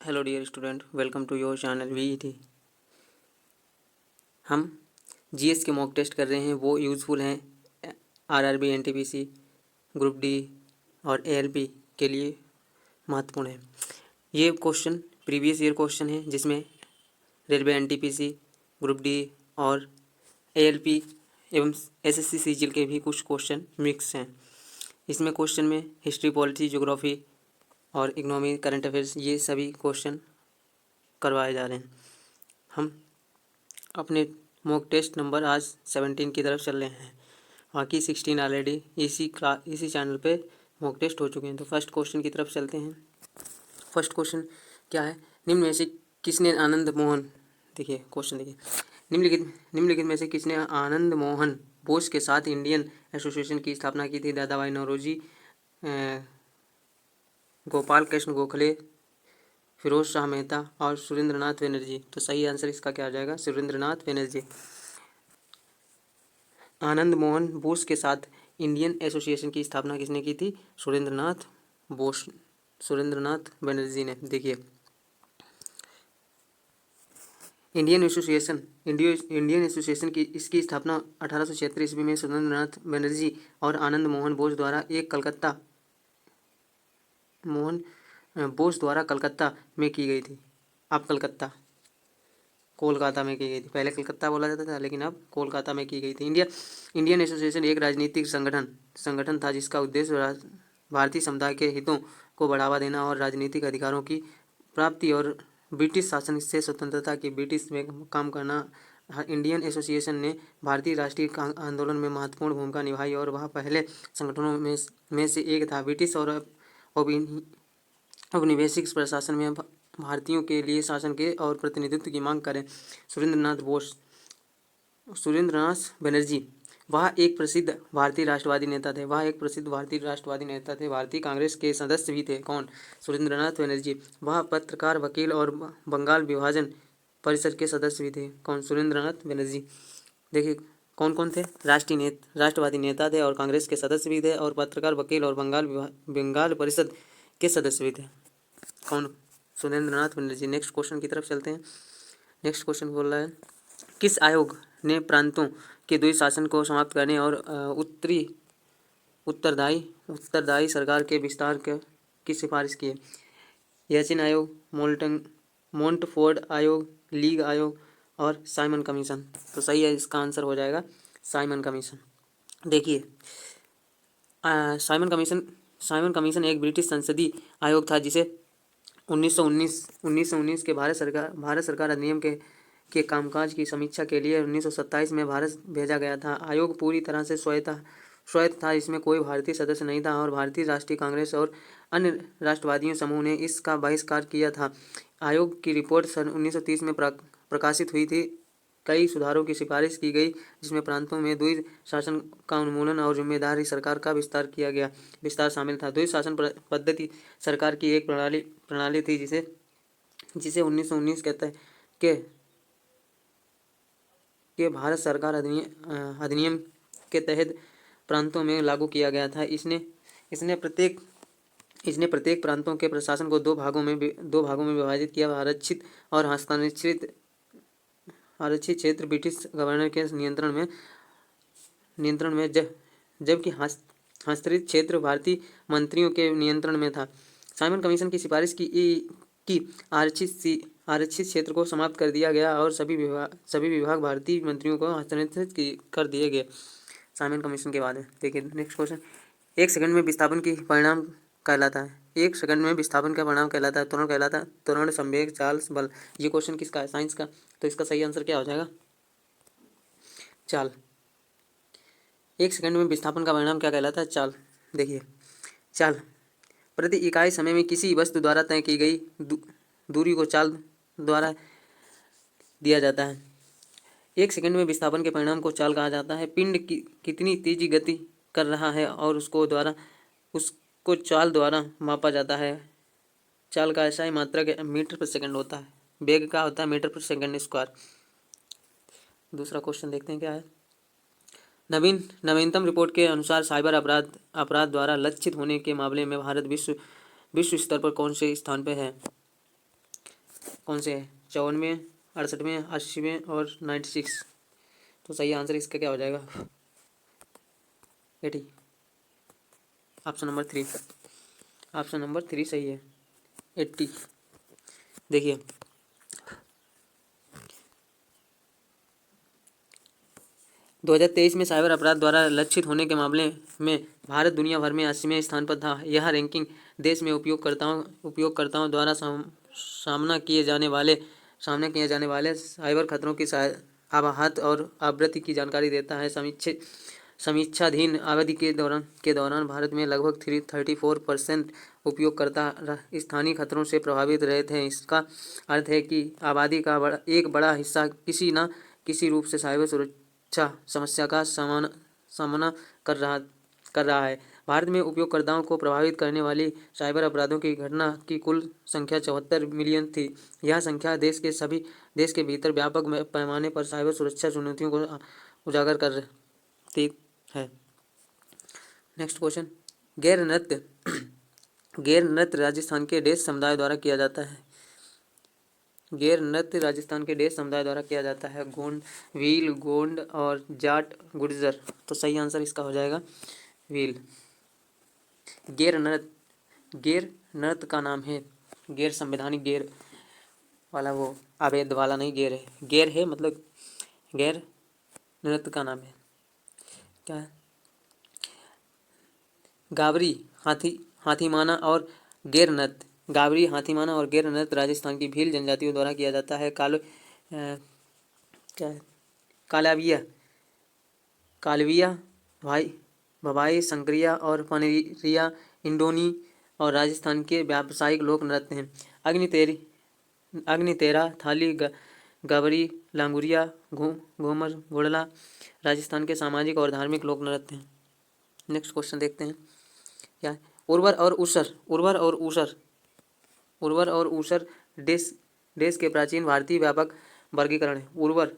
Hello dear student, welcome to your channel VET. हम GS के mock test कर रहे हैं, वो यूज़फुल हैं आरआरबी, एनटीपीसी, ग्रुप डी और एएलपी के लिए महत्वपूर्ण है। ये क्वेश्चन प्रीवियस ईयर क्वेश्चन है, जिसमें रेलवे, एनटीपीसी, ग्रुप डी और एएलपी एवं एसएससी सीजीएल के भी कुछ क्वेश्चन मिक्स हैं। इसमें क्वेश्चन में हिस्ट्री, पॉलिटी, ज्योग्राफी और इकोनॉमी, करंट अफेयर्स, ये सभी क्वेश्चन करवाए जा रहे हैं। हम अपने मॉक टेस्ट नंबर आज 17 की तरफ चल रहे हैं। बाकी 16 ऑलरेडी इसी चैनल पे मॉक टेस्ट हो चुके हैं। तो फर्स्ट क्वेश्चन की तरफ चलते हैं। फर्स्ट क्वेश्चन क्या है? निम्न में से किसने आनंद मोहन, देखिए क्वेश्चन देखिए, निम्नलिखित में से किसने आनंद मोहन बोस के साथ इंडियन एसोसिएशन की स्थापना की थी? दादाभाई नौरोजी, गोपाल कृष्ण गोखले, फिरोज शाह मेहता और सुरेंद्रनाथ बनर्जी। तो सही आंसर इसका क्या आ जाएगा? सुरेंद्रनाथ बनर्जी। आनंद मोहन बोस के साथ इंडियन एसोसिएशन की स्थापना किसने की थी? सुरेंद्रनाथ बनर्जी ने। देखिए, इंडियन एसोसिएशन की इसकी स्थापना 1876 ईस्वी में सुरेंद्रनाथ बनर्जी और आनंद मोहन बोस द्वारा कलकत्ता में की गई थी। अब कोलकाता में की गई थी। पहले कलकत्ता बोला जाता था, लेकिन अब कोलकाता में की गई थी। इंडियन एसोसिएशन एक राजनीतिक संगठन था, जिसका उद्देश्य भारतीय समुदाय के हितों को बढ़ावा देना और राजनीतिक अधिकारों की प्राप्ति और ब्रिटिश शासन से स्वतंत्रता की ब्रिटिश में काम करना। इंडियन एसोसिएशन ने भारतीय राष्ट्रीय आंदोलन में महत्वपूर्ण भूमिका निभाई और वह पहले संगठनों में से एक था। ब्रिटिश और औपनिवेशिक प्रशासन में भारतीयों के लिए शासन के और प्रतिनिधित्व की मांग करें। सुरेंद्रनाथ बनर्जी, वह एक प्रसिद्ध भारतीय राष्ट्रवादी नेता थे। भारतीय कांग्रेस के सदस्य भी थे। कौन? सुरेंद्रनाथ बनर्जी। वह पत्रकार, वकील और बंगाल विभाजन परिषद के सदस्य भी थे। कौन? सुरेंद्रनाथ बनर्जी। देखिए कौन कौन थे? राष्ट्रवादी नेता थे और कांग्रेस के सदस्य भी थे और पत्रकार, वकील और बंगाल परिषद के सदस्य भी थे। कौन? सुरेंद्रनाथ बनर्जी। नेक्स्ट क्वेश्चन की तरफ चलते हैं। नेक्स्ट क्वेश्चन बोल रहा है, किस आयोग ने प्रांतों के द्वैशासन को समाप्त करने और उत्तरदायी सरकार के विस्तार की सिफारिश की है? याचिन आयोग, मोंटफोर्ड आयोग, लीग आयोग और साइमन कमीशन। तो सही है, इसका आंसर हो जाएगा साइमन कमीशन। देखिए, साइमन कमीशन एक ब्रिटिश संसदीय आयोग था, जिसे 1919 के भारत सरकार अधिनियम के कामकाज की समीक्षा के लिए 1927 में भारत भेजा गया था। आयोग पूरी तरह से स्वायत्त था। इसमें कोई भारतीय सदस्य नहीं था और भारतीय राष्ट्रीय कांग्रेस और अन्य राष्ट्रवादियों समूह ने इसका बहिष्कार किया था। आयोग की रिपोर्ट सन 1930 में प्रकाशित हुई थी। कई सुधारों की सिफारिश की गई, जिसमें प्रांतों में द्वैध शासन का उन्मूलन और जिम्मेदारी सरकार का विस्तार शामिल था। द्वैध शासन पद्धति सरकार की एक प्रणाली थी, जिसे 1919 के भारत सरकार अधिनियम के तहत प्रांतों में लागू किया गया था। इसने प्रत्येक प्रांतों के प्रशासन को दो भागों में विभाजित किया। आरक्षित और आरक्षित क्षेत्र ब्रिटिश गवर्नर के नियंत्रण में जबकि हस्तांतरित क्षेत्र भारतीय मंत्रियों के नियंत्रण में था। साइमन कमीशन की सिफारिश की आरक्षित क्षेत्र को समाप्त कर दिया गया और सभी विभाग भारतीय मंत्रियों को हस्तांतरित कर दिए गए। साइमन कमीशन के बाद है। देखिए नेक्स्ट क्वेश्चन, एक सेकंड में विस्थापन की परिणाम कहलाता है? एक सेकंड में विस्थापन का परिणाम कहलाता है त्वरण, संवेग, चाल, बल। ये क्वेश्चन किसका है? साइंस का। तो इसका सही आंसर क्या हो जाएगा? चाल। एक सेकंड में विस्थापन का परिणाम क्या कहलाता है? चाल। देखिए, चाल प्रति इकाई समय में किसी वस्तु द्वारा तय की गई दूरी को चाल द्वारा दिया जाता है। एक सेकंड में विस्थापन के परिणाम को चाल कहा जाता है। पिंड कितनी तेजी गति कर रहा है और उसको चाल द्वारा मापा जाता है। चाल का ऐसा ही मात्रक मीटर पर सेकंड होता है। वेग का होता है मीटर पर सेकंड स्क्वायर। दूसरा क्वेश्चन देखते हैं क्या है। नवीनतम रिपोर्ट के अनुसार साइबर अपराध द्वारा लक्षित होने के मामले में भारत विश्व स्तर पर कौन से स्थान पर है? कौन से हैं? 54वें, 68वें, 80वें और 96। तो सही आंसर इसका क्या हो जाएगा? 80। ऑप्शन नंबर 3, ऑप्शन नंबर 3 सही है, 80। देखिए 2023 में साइबर अपराध द्वारा लक्षित होने के मामले में भारत दुनिया भर में 80वें स्थान पर था। यह रैंकिंग देश में उपयोगकर्ताओं द्वारा सामना किए जाने वाले साइबर खतरों की आभाहत और आवृत्ति की जानकारी देता है। समीक्षाधीन अवधि के दौरान भारत में लगभग 34% उपयोगकर्ता स्थानीय खतरों से प्रभावित रहे थे। इसका अर्थ है कि आबादी का एक बड़ा हिस्सा किसी न किसी रूप से साइबर सुरक्षा समस्या का सामना कर रहा है। भारत में उपयोगकर्ताओं को प्रभावित करने वाली साइबर अपराधों की घटना की कुल संख्या 74 मिलियन थी। यह संख्या देश के भीतर व्यापक पैमाने पर साइबर सुरक्षा चुनौतियों को उजागर करती है। नेक्स्ट क्वेश्चन, गैर नृत्य राजस्थान के डेस समुदाय द्वारा किया जाता है। गैर नृत्य राजस्थान के डेस समुदाय द्वारा किया जाता है। गोंड, भील, गोंड और जाट, गुर्जर। तो सही आंसर इसका हो जाएगा भील। गैर नृत्य का नाम है गैर संवैधानिक, गैर वाला वो अवैध वाला नहीं, गैर है, गैर है मतलब गैर नृत्य का नाम है क्या है? गावरी, हाथीमाना और गैर नृत्य। गावरी, हाथीमाना और गैर नृत्य राजस्थान की भील जनजातियों द्वारा किया जाता है। क्या है? कालविया, भवाई, संक्रिया और पनेरिया इंडोनी और राजस्थान के व्यावसायिक लोक नृत्य हैं। अग्नितेरा, थाली, गवरी, लांगुरिया, घूमर, घोड़ला राजस्थान के सामाजिक और धार्मिक लोक नृत्य हैं। नेक्स्ट क्वेश्चन देखते हैं क्या है? उर्वर और ऊसर देश के प्राचीन भारतीय व्यापक वर्गीकरण है। उर्वर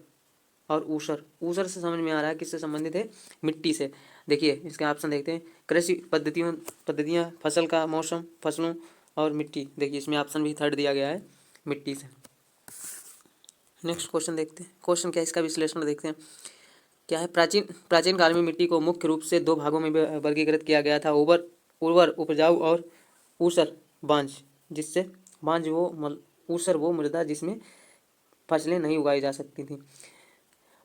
और ऊसर से समझ में आ रहा है किससे संबंधित है? मिट्टी से। देखिए इसके ऑप्शन देखते हैं। कृषि पद्धतियाँ, फसल का मौसम, फसलों और मिट्टी। देखिए इसमें ऑप्शन भी थर्ड दिया गया है, मिट्टी से। नेक्स्ट क्वेश्चन देखते हैं। क्वेश्चन क्या है इसका विश्लेषण देखते हैं क्या है? प्राचीन काल में मिट्टी को मुख्य रूप से 2 भागों में वर्गीकृत किया गया था। उर्वर उपजाऊ और ऊसर बांझ, जिससे ऊसर वो मृदा जिसमें फसलें नहीं उगाई जा सकती थी।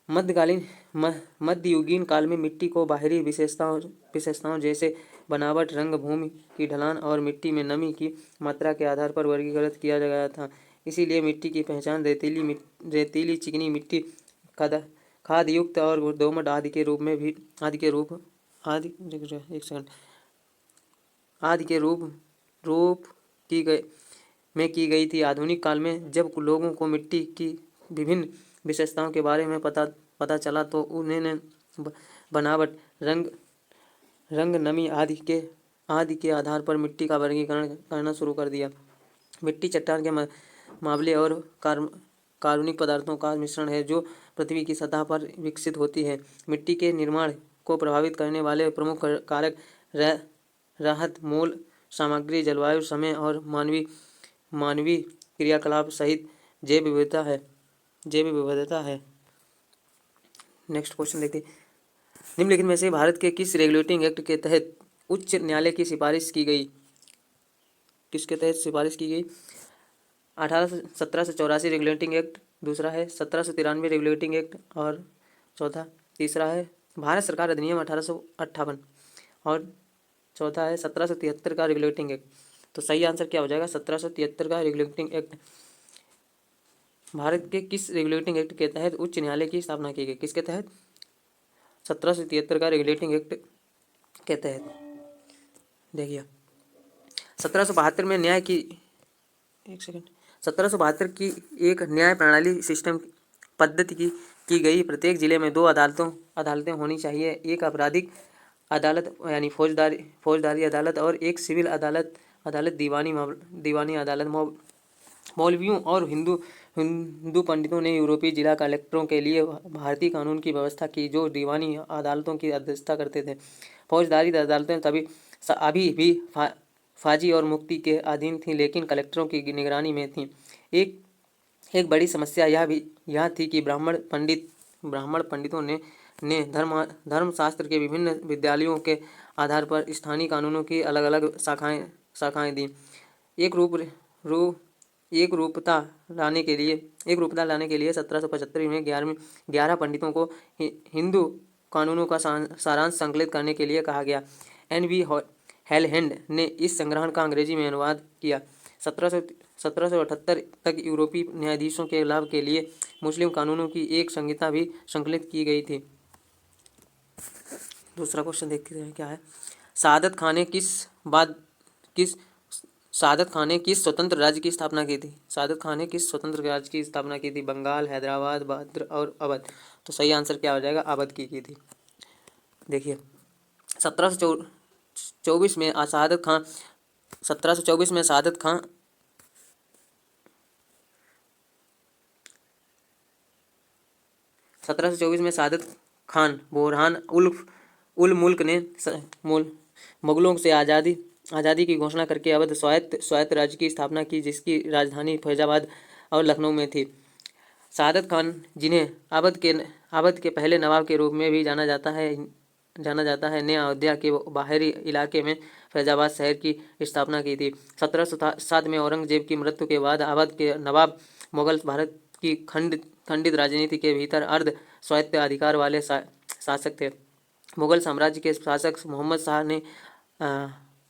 मध्ययुगीन काल में मिट्टी को बाहरी विशेषताओं जैसे बनावट, रंग, भूमि की ढलान और मिट्टी में नमी की मात्रा के आधार पर वर्गीकृत किया गया था। इसीलिए मिट्टी की पहचान रेतीली, चिकनी मिट्टी, खादयुक्त और दोमट आदि के रूप की गई थी। आधुनिक काल में जब लोगों को मिट्टी की विभिन्न विशेषताओं के बारे में पता चला तो उन्होंने बनावट, रंग, नमी आदि के आधार पर मिट्टी का वर्गीकरण करना शुरू कर दिया। मिट्टी चट्टान के मावले और कार्बनिक पदार्थों का मिश्रण है जो पृथ्वी की सतह पर विकसित होती है। मिट्टी के निर्माण को प्रभावित करने वाले प्रमुख कारक राहत, मोल सामग्री, जलवायु, समय और मानवीय क्रियाकलाप सहित जैव विविधता है। नेक्स्ट क्वेश्चन देखते हैं। निम्नलिखित में से भारत के किस रेगुलेटिंग एक्ट के तहत उच्च न्यायालय की सिफारिश की गई? किसके तहत सिफारिश की गई? 1784 रेगुलेटिंग एक्ट, दूसरा है 1793 रेगुलेटिंग एक्ट और तीसरा है भारत सरकार अधिनियम 1858 और चौथा है 1773 का रेगुलेटिंग एक्ट। तो सही आंसर क्या हो जाएगा? 1773 का रेगुलेटिंग एक्ट। भारत के किस रेगुलेटिंग एक्ट के तहत उच्च न्यायालय की स्थापना की गई? किसके तहत? 1773 का रेगुलेटिंग एक्ट के तहत। देखिए 1772 में 1772 की एक न्याय प्रणाली सिस्टम पद्धति की गई। प्रत्येक जिले में 2 अदालतें होनी चाहिए। एक आपराधिक अदालत यानी फौजदारी अदालत और एक सिविल अदालत दीवानी अदालत। मौलवियों और हिंदू पंडितों ने यूरोपीय जिला कलेक्टरों के लिए भारतीय कानून की व्यवस्था की जो दीवानी अदालतों की अध्यक्षता करते थे। फौजदारी अदालतें अभी भी फाजी और मुफ्ती के अधीन थीं लेकिन कलेक्टरों की निगरानी में थीं। एक एक बड़ी समस्या यह थी कि ब्राह्मण पंडितों ने धर्मशास्त्र के विभिन्न विद्यालयों के आधार पर स्थानीय कानूनों की अलग अलग शाखाएं दी। एक रूप रू एक रूपता लाने के लिए 1775 में 11 पंडितों को हिंदू कानूनों का सारांश संकलित करने के लिए कहा गया। N.V. हेलहैंड ने इस संग्रहण का अंग्रेजी में अनुवाद किया। 1778 तक यूरोपीय न्यायाधीशों के लाभ के लिए मुस्लिम कानूनों की एक संहिता भी संकलित की गई थी। दूसरा क्वेश्चन देखते हैं क्या है। सादत खान ने किस स्वतंत्र राज्य की स्थापना की थी? सादत खान ने किस स्वतंत्र राज्य की स्थापना की थी? बंगाल, हैदराबाद, भाद्र और अवध। तो सही आंसर क्या हो जाएगा? अवध की थी। देखिए 1724 में सादत खान 1724 में सादत खान बुरहान उल मुल्क ने मुगलों से आज़ादी की घोषणा करके अवध स्वायत्त राज्य की स्थापना की, जिसकी राजधानी फैजाबाद और लखनऊ में थी। सादत खान, जिन्हें अवध के पहले नवाब के रूप में भी जाना जाता है, ने अयोध्या के बाहरी इलाके में फैजाबाद शहर की स्थापना की थी। 1707 में औरंगजेब की मृत्यु के बाद अवध के नवाब मुगल भारत की खंडित राजनीति के भीतर अर्ध स्वायत्त अधिकार वाले शासक थे। मुगल साम्राज्य के शासक मोहम्मद शाह ने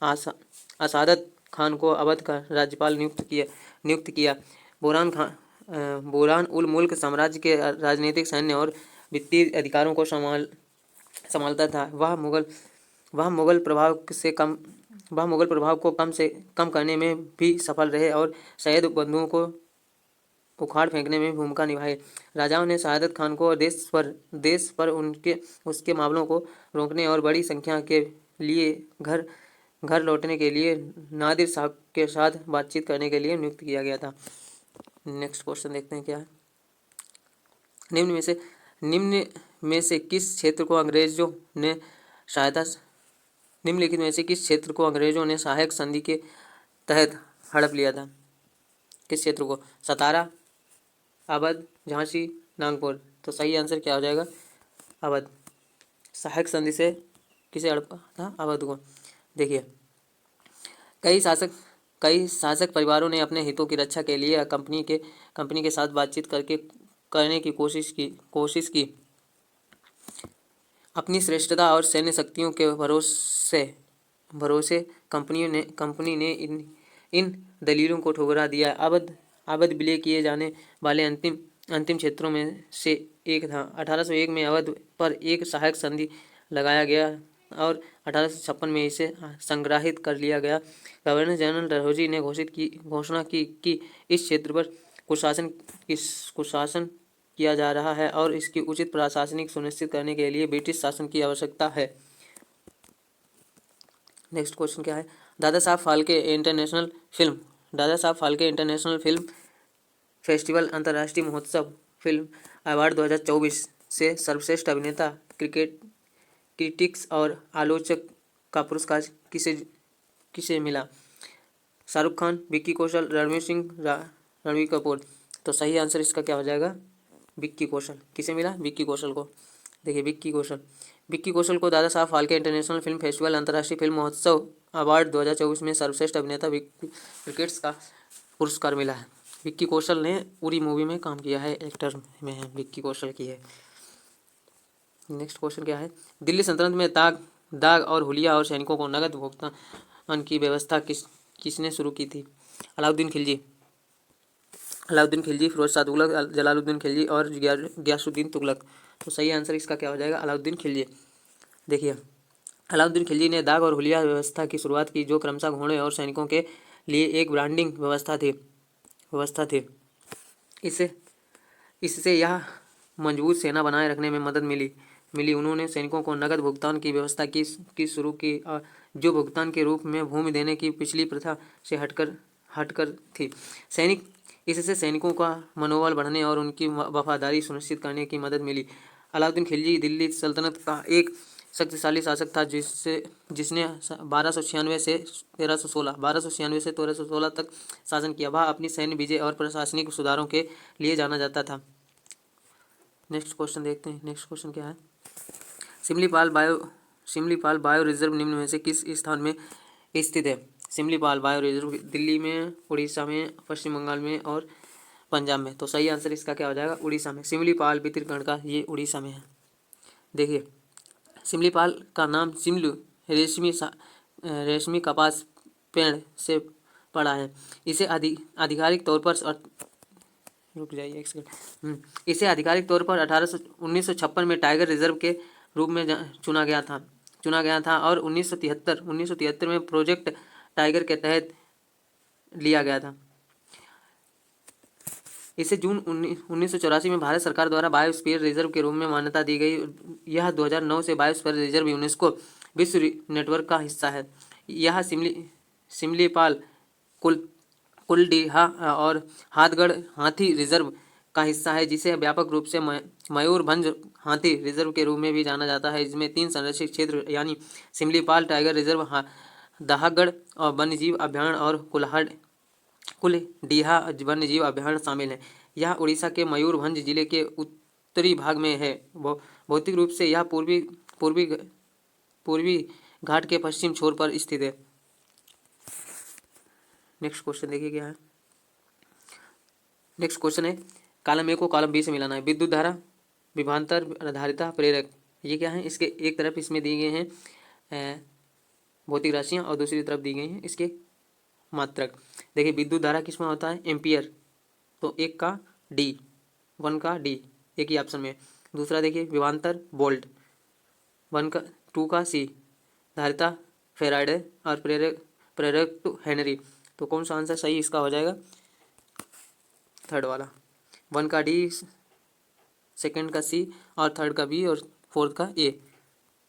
सादत खान को अवध का राज्यपाल नियुक्त किया। बुरहान उल मुल्क साम्राज्य के राजनीतिक, सैन्य और वित्तीय अधिकारों को संभालता था। वह मुगल प्रभाव को कम करने में भी सफल रहे और सैयद बंधुओं को उखाड़ फेंकने में भूमिका निभाई। राजाओं ने सादत खान को देश पर उसके मामलों को रोकने और बड़ी संख्या के लिए घर लौटने के लिए नादिर शाह के साथ बातचीत करने के लिए नियुक्त किया गया था। नेक्स्ट क्वेश्चन देखते हैं क्या है। निम्नलिखित में से किस क्षेत्र को अंग्रेजों ने सहायक संधि के तहत हड़प लिया था? किस क्षेत्र को? सतारा, अवध, झांसी, नागपुर। तो सही आंसर क्या हो जाएगा? अवध। सहायक संधि से किसे हड़पा था? अवध को। देखिए कई शासक परिवारों ने अपने हितों की रक्षा के लिए कंपनी के साथ बातचीत करने की कोशिश की। अपनी श्रेष्ठता और सैन्य शक्तियों के भरोसे कंपनी ने इन दलीलों को ठुकरा दिया। अवध विलय किए जाने वाले अंतिम क्षेत्रों में से एक था। 1801 में अवध पर एक सहायक संधि लगाया गया और 1856 में इसे संग्रहित कर लिया गया। गवर्नर जनरल डलहौजी ने घोषणा की कि इस क्षेत्र पर कुशासन किया जा रहा है और इसकी उचित प्रशासनिक सुनिश्चित करने के लिए ब्रिटिश शासन की आवश्यकता है। नेक्स्ट क्वेश्चन क्या है। Dada Saheb Phalke international film festival अंतर्राष्ट्रीय महोत्सव फिल्म अवार्ड 2024 से सर्वश्रेष्ठ अभिनेता, क्रिटिक्स और आलोचक का पुरस्कार किसे मिला? शाहरुख खान, विक्की कौशल, रणवीर सिंह, रणबीर कपूर। तो सही आंसर इसका क्या हो जाएगा? विक्की कौशल। किसे मिला? विक्की कौशल को। देखिए विक्की कौशल को Dada Saheb Phalke international film festival अंतर्राष्ट्रीय फिल्म महोत्सव अवार्ड 2024 में सर्वश्रेष्ठ अभिनेता क्रिकेट्स का पुरस्कार मिला है। विक्की कौशल ने उरी मूवी में काम किया है, एक्टर में है, विक्की कौशल की है। नेक्स्ट क्वेश्चन क्या है। दिल्ली सल्तनत में दाग और हुलिया और सैनिकों को नगद भुगतान की व्यवस्था किसने शुरू की थी? अलाउद्दीन खिलजी, फिरोज शाह तुगलक, जलालुद्दीन खिलजी और गयासुद्दीन तुगलक। तो सही आंसर इसका क्या हो जाएगा? अलाउद्दीन खिलजी। देखिए अलाउद्दीन खिलजी ने दाग और हुलिया व्यवस्था की शुरुआत की, जो क्रमशः घोड़े और सैनिकों के लिए एक ब्रांडिंग व्यवस्था थी। इससे यह मजबूत सेना बनाए रखने में मदद मिली। उन्होंने सैनिकों को नगद भुगतान की व्यवस्था की शुरू की, जो भुगतान के रूप में भूमि देने की पिछली प्रथा से हटकर थी। इससे सैनिकों का मनोबल बढ़ने और उनकी वफादारी सुनिश्चित करने की मदद मिली। अलाउद्दीन खिलजी दिल्ली सल्तनत का एक शक्तिशाली शासक था जिसने 1296 से 1316 तक शासन किया। वह अपनी सैन्य विजय और प्रशासनिक सुधारों के लिए जाना जाता था। नेक्स्ट क्वेश्चन देखते हैं। नेक्स्ट क्वेश्चन क्या है? सिमलीपाल बायो रिजर्व निम्न में से किस स्थान में स्थित है? सिमलीपाल बायो रिजर्व दिल्ली में, उड़ीसा में, पश्चिम बंगाल में और पंजाब में। तो सही आंसर इसका क्या हो जाएगा? उड़ीसा में। सिमलीपाल भितरकण का ये उड़ीसा में है। देखिए, सिमलीपाल का नाम सिमलू रेशमी कपास पेड़ से पड़ा है। इसे आधिकारिक तौर पर रुक जाइए एक सेकंड। इसे आधिकारिक तौर पर 1956 में टाइगर रिजर्व के रूप में चुना गया था और 1973 में प्रोजेक्ट टाइगर के तहत लिया गया था। इसे जून 1984 में भारत सरकार द्वारा बायोस्फीयर रिजर्व के रूप में मान्यता दी गई। यह 2009 से बायोस्फीयर रिजर्व यूनेस्को विश्व नेटवर्क का हिस्सा है। यह सिमलीपाल कुलडीहा और हाथगढ़ हाथी रिजर्व का हिस्सा है, जिसे व्यापक रूप से मयूरभंज हाथी रिजर्व के रूप में भी जाना जाता है। इसमें 3 संरक्षित क्षेत्र यानी सिमलीपाल टाइगर रिजर्व, दाहगढ़ और वन्यजीव अभयारण्य और कुलडीहा वन्यजीव अभयारण्य शामिल है। यह उड़ीसा के मयूरभंज जिले के उत्तरी भाग में है। भौतिक रूप से यह पूर्वी घाट के पश्चिम छोर पर स्थित है। नेक्स्ट क्वेश्चन देखिए क्या है। नेक्स्ट क्वेश्चन है, कॉलम ए को कॉलम बी से मिलाना है। विद्युत धारा, विभवांतर, आधारिता, प्रेरक, ये क्या है? इसके एक तरफ इसमें दिए गए हैं भौतिक राशियाँ और दूसरी तरफ दी गई हैं इसके मात्रक। देखिए, विद्युत धारा किसमें होता है? एम्पियर। तो एक का डी, 1 का डी, एक ही ऑप्शन में। दूसरा देखिए विभवांतर वोल्ट, 2 का सी, धारिता फेराडे और प्रेरक टू हेनरी। तो कौन सा आंसर सही इसका हो जाएगा? थर्ड वाला, 1 का डी, सेकंड का सी और थर्ड का बी और फोर्थ का ए।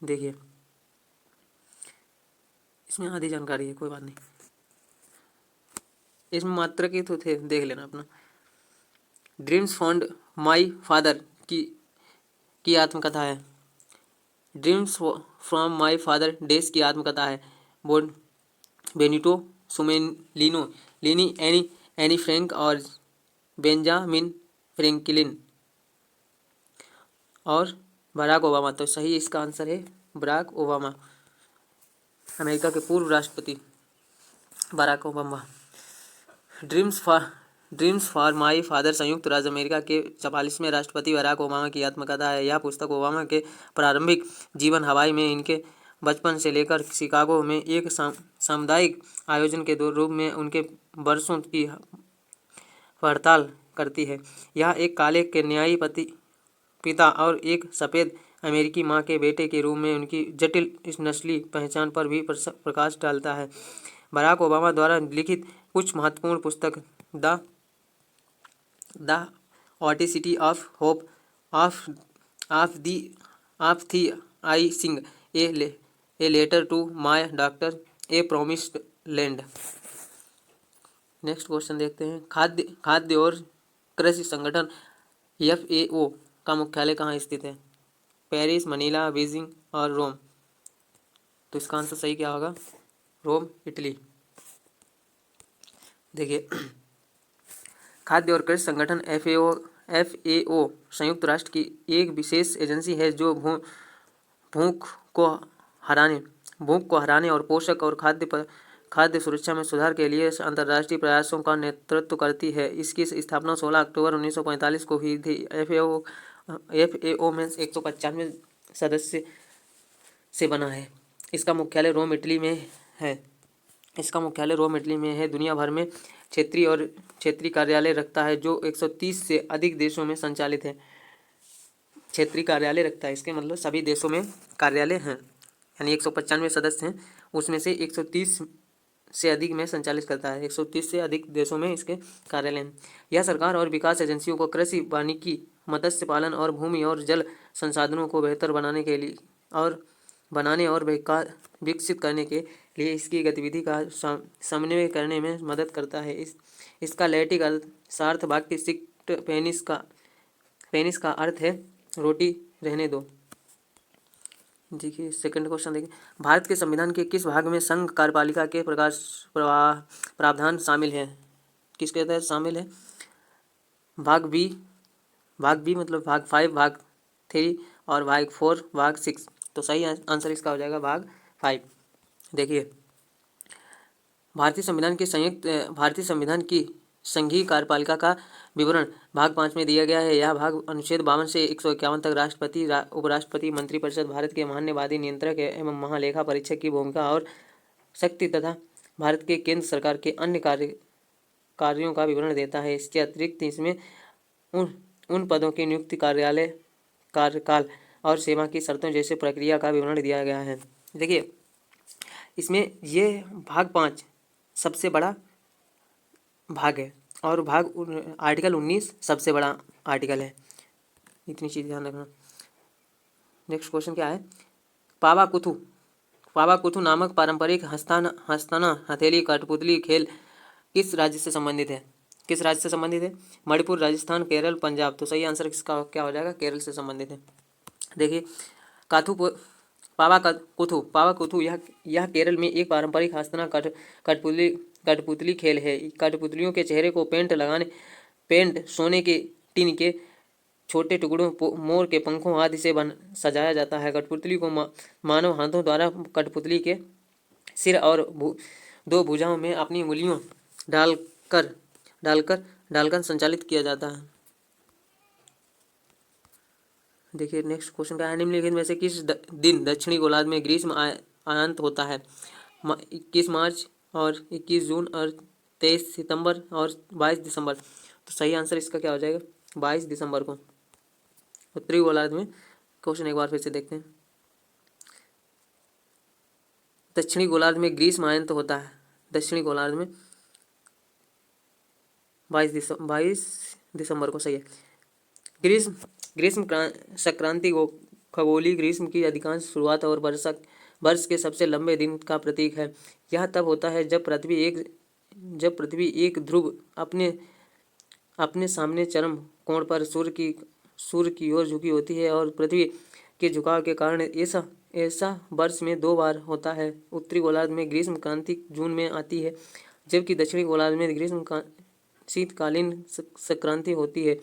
देखिए, इसमें आधी जानकारी है, कोई बात नहीं, इसमें मात्र के तो थे, देख लेना अपना। ड्रीम्स फॉन्ड माई फादर की आत्मकथा है। Dreams from my father days की आत्मकथा है। बेनिटो लिनी, एनी फ्रैंक और बेंजामिन फ्रैंकलिन और बराक ओबामा। तो सही इसका आंसर है बराक ओबामा, अमेरिका के पूर्व राष्ट्रपति Barack Obama. Dreams for my father संयुक्त राज्य अमेरिका के 44वें राष्ट्रपति बराक ओबामा की आत्मकथा है। यह पुस्तक ओबामा के प्रारंभिक जीवन, हवाई में इनके बचपन से लेकर शिकागो में एक सामुदायिक आयोजन के रूप में उनके वर्षों की पड़ताल करती है। यह एक काले के न्यायी पिता और एक सफ़ेद अमेरिकी मां के बेटे के रूप में उनकी जटिल नस्ली पहचान पर भी प्रकाश डालता है। बराक ओबामा द्वारा लिखित कुछ महत्वपूर्ण पुस्तक the audacity of hope, of thee I sing, a letter to my doctor, a promised land. Next question देखते हैं। खाद्य और कृषि संगठन FAO का मुख्यालय कहाँ स्थित है? पेरिस, मनीला, बीजिंग और रोम। तो इसका आंसर सही क्या होगा? रोम, इटली। देखिए, खाद्य और कृषि संगठन FAO संयुक्त राष्ट्र की एक विशेष एजेंसी है जो भूख को हराने और पोषक और खाद्य सुरक्षा में सुधार के लिए अंतर्राष्ट्रीय प्रयासों का नेतृत्व करती है। इसकी स्थापना 16 अक्टूबर 1945 को हुई थी। FAO में 195 सदस्य से बना है। इसका मुख्यालय रोम, इटली में है। दुनिया भर में क्षेत्रीय कार्यालय रखता है जो 130 से अधिक देशों में संचालित है। क्षेत्रीय कार्यालय रखता है, इसके मतलब सभी देशों में कार्यालय हैं। यानी 195 सदस्य हैं, उसमें से 130 से अधिक में संचालित करता है। 130 से अधिक देशों में इसके कार्यालय हैं। यह सरकार और विकास एजेंसियों को कृषि, वानिकी, मत्स्य पालन और भूमि और जल संसाधनों को बेहतर बनाने और विकसित करने के लिए इसकी गतिविधि का समन्वय करने में मदद करता है। इसका लैटिन अर्थ वाक्य सिक्ट पेनिस का अर्थ है रोटी रहने दो। देखिए सेकंड क्वेश्चन देखिए, भारत के संविधान के किस भाग में संघ कार्यपालिका के प्रावधान शामिल है? किसके तहत शामिल है? भाग बी मतलब भाग 5, भाग 3 और भाग 4, भाग 6। तो सही आंसर इसका हो जाएगा भाग 5। देखिए भारतीय संविधान की संघीय कार्यपालिका का विवरण भाग 5 में दिया गया है। यह भाग अनुच्छेद 52 से 151 तक राष्ट्रपति, उपराष्ट्रपति, मंत्रिपरिषद, भारत के महान्यवादी नियंत्रक एवं महालेखा परीक्षक की भूमिका और शक्ति तथा भारत के केंद्र सरकार के अन्य कार्यों का विवरण देता है। इसके अतिरिक्त इसमें उन पदों की नियुक्ति, कार्यकाल और सेवा की शर्तों जैसे प्रक्रिया का विवरण दिया गया है। देखिए इसमें ये भाग 5 सबसे बड़ा भाग है और आर्टिकल 19 सबसे बड़ा आर्टिकल है। इतनी चीज़ ध्यान रखना। नेक्स्ट क्वेश्चन क्या है? पावाकुथु नामक पारंपरिक हस्ताना हथेली कठपुतली खेल किस राज्य से संबंधित है? किस राज्य से संबंधित है? मणिपुर, राजस्थान, केरल, पंजाब। तो सही आंसर इसका क्या हो जाएगा? केरल से संबंधित है। देखिए पावाकुथु यह केरल में एक पारंपरिक हस्ताना कठपुतली खेल है। कठपुतलियों के चेहरे को पेंट सोने के टिन के छोटे टुकड़ों, मोर के पंखों आदि से सजाया जाता है। कठपुतली को मानव हाथों द्वारा कठपुतली के सिर और दो भुजाओं में अपनी उंगलियों डालकर संचालित किया जाता है। देखिए नेक्स्ट क्वेश्चन क्या है? निम्नलिखित में से किस दिन दक्षिणी गोलार्ध में ग्रीष्म आयंत होता है? 21 मार्च और 21 जून और 23 सितंबर और 22 दिसंबर। तो सही आंसर इसका क्या हो जाएगा? 22 दिसंबर को उत्तरी गोलार्ध में। क्वेश्चन एक बार फिर से देखते हैं। दक्षिणी गोलार्ध में ग्रीष्म आयंत होता है दक्षिणी गोलार्ध में 22 दिसंबर को। सही है। ग्रीष्म संक्रांति को खगोलीय ग्रीष्म की अधिकांश शुरुआत और वर्ष के सबसे लंबे दिन का प्रतीक है। यह तब होता है जब पृथ्वी एक ध्रुव अपने सामने चरम कोण पर सूर्य की ओर झुकी होती है और पृथ्वी के झुकाव के कारण ऐसा वर्ष में 2 बार होता है। उत्तरी गोलार्ध में ग्रीष्म क्रांति जून में आती है, जबकि दक्षिणी गोलार्ध में शीतकालीन संक्रांति होती है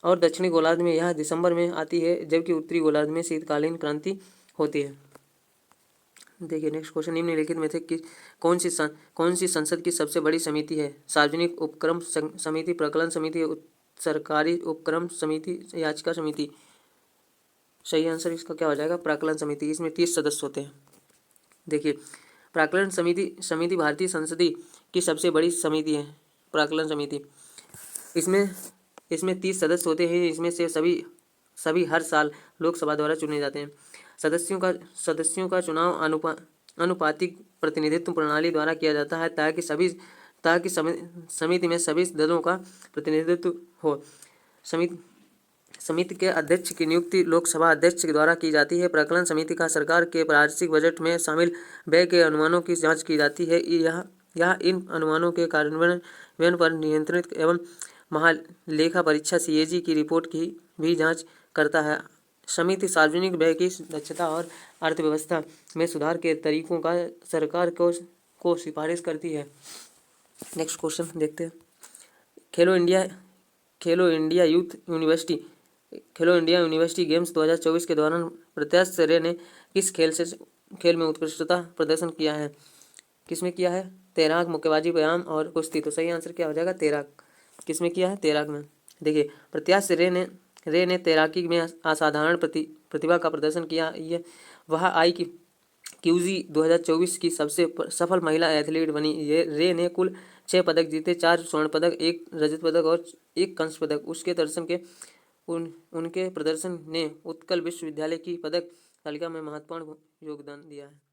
और दक्षिणी गोलार्ध में यह दिसंबर में आती है, जबकि उत्तरी गोलार्ध में शीतकालीन क्रांति होती है। देखिए नेक्स्ट क्वेश्चन, निम्नलिखित में से कौन सी संसद की सबसे बड़ी समिति है? सार्वजनिक उपक्रम समिति, प्राक्कलन समिति, सरकारी उपक्रम समिति, याचिका समिति। सही आंसर इसका क्या हो जाएगा? प्राक्कलन समिति। इसमें 30 सदस्य होते हैं। देखिए प्राक्कलन समिति भारतीय संसदीय की सबसे बड़ी समिति है। प्राक्कलन समिति इसमें 30 सदस्य होते हैं। इसमें से सभी हर साल लोकसभा द्वारा चुने जाते हैं। सदस्यों का चुनाव अनुपातिक प्रतिनिधित्व प्रणाली द्वारा किया जाता है ताकि समिति में सभी दलों का प्रतिनिधित्व हो। समिति के अध्यक्ष की नियुक्ति लोकसभा अध्यक्ष के द्वारा की जाती है। प्राक्कलन समिति का सरकार के वार्षिक बजट में शामिल व्यय के अनुमानों की जांच की जाती है। यह इन अनुमानों के कार्यान्वयन पर नियंत्रित एवं महालेखा परीक्षा CAG की रिपोर्ट की भी जांच करता है। समिति सार्वजनिक व्यय की दक्षता और अर्थव्यवस्था में सुधार के तरीकों का सरकार को सिफारिश करती है। नेक्स्ट क्वेश्चन देखते हैं। खेलो इंडिया यूनिवर्सिटी गेम्स 2024 के दौरान प्रत्याशी रे ने किस खेल में उत्कृष्टता प्रदर्शन किया है? किसमें किया है? तैराक, मुक्केबाजी, व्यायाम और कुश्ती। तो सही आंसर क्या हो जाएगा? तैराक। किसमें किया है? तैराक में। देखिए प्रत्याशी रे ने तैराकी में असाधारण प्रतिभा का प्रदर्शन किया। वह IQC 2024 की सबसे सफल महिला एथलीट बनी। रे ने कुल 6 पदक जीते, 4 स्वर्ण पदक, 1 रजत पदक और 1 कांस्य पदक। उनके प्रदर्शन ने उत्कल विश्वविद्यालय की पदक तालिका में महत्वपूर्ण योगदान दिया है।